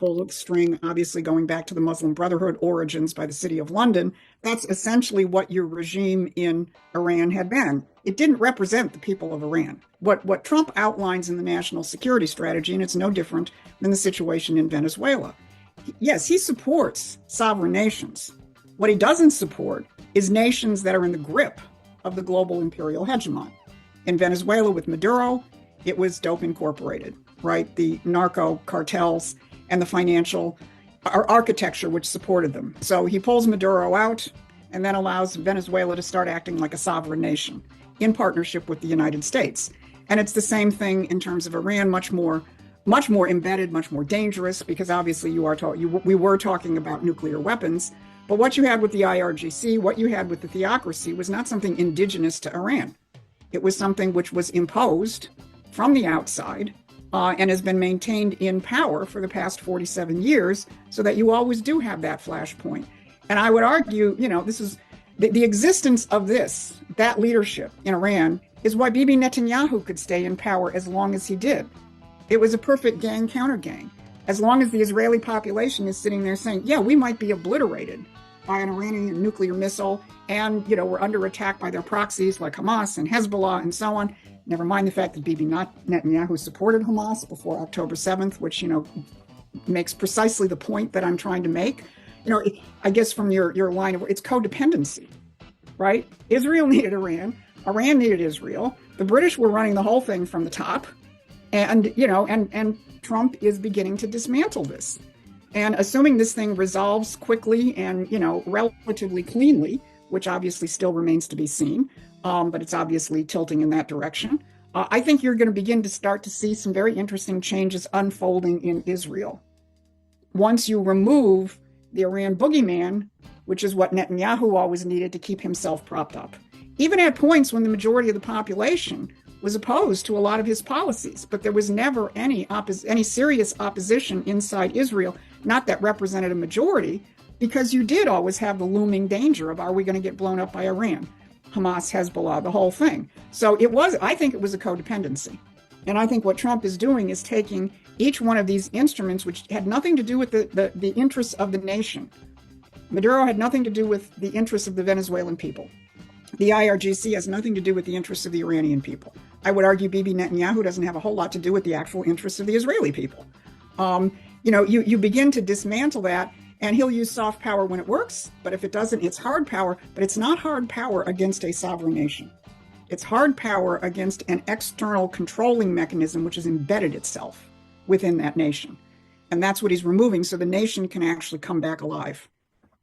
pull the string, obviously going back to the Muslim Brotherhood origins by the City of London. That's essentially what your regime in Iran had been. It didn't represent the people of Iran. What Trump outlines in the national security strategy, and it's no different than the situation in Venezuela. Yes, he supports sovereign nations. What he doesn't support is nations that are in the grip of the global imperial hegemon. In Venezuela with Maduro, it was Dope Incorporated, right? The narco cartels and the financial architecture which supported them. So he pulls Maduro out and then allows Venezuela to start acting like a sovereign nation in partnership with the United States. And it's the same thing in terms of Iran, much more embedded, much more dangerous, because obviously we were talking about nuclear weapons. But what you had with the IRGC, what you had with the theocracy was not something indigenous to Iran. It was something which was imposed from the outside and has been maintained in power for the past 47 years, so that you always do have that flashpoint. And I would argue, this is the existence of that leadership in Iran is why Bibi Netanyahu could stay in power as long as he did. It was a perfect gang counter gang. As long as the Israeli population is sitting there saying, yeah, we might be obliterated by an Iranian nuclear missile, and we're under attack by their proxies like Hamas and Hezbollah and so on. Never mind the fact that Bibi Netanyahu supported Hamas before October 7th, which makes precisely the point that I'm trying to make. I guess from your line of, it's codependency, right? Israel needed Iran, Iran needed Israel. The British were running the whole thing from the top, and Trump is beginning to dismantle this. And assuming this thing resolves quickly and, relatively cleanly, which obviously still remains to be seen, but it's obviously tilting in that direction, I think you're going to begin to start to see some very interesting changes unfolding in Israel. Once you remove the Iran boogeyman, which is what Netanyahu always needed to keep himself propped up, even at points when the majority of the population was opposed to a lot of his policies, but there was never any serious opposition inside Israel, not that represented a majority, because you did always have the looming danger of, are we going to get blown up by Iran, Hamas, Hezbollah, the whole thing. So I think it was a codependency. And I think what Trump is doing is taking each one of these instruments, which had nothing to do with the interests of the nation. Maduro had nothing to do with the interests of the Venezuelan people. The IRGC has nothing to do with the interests of the Iranian people. I would argue Bibi Netanyahu doesn't have a whole lot to do with the actual interests of the Israeli people. You begin to dismantle that, and he'll use soft power when it works, but if it doesn't, it's hard power. But it's not hard power against a sovereign nation. It's hard power against an external controlling mechanism which has embedded itself within that nation. And that's what he's removing, so the nation can actually come back alive.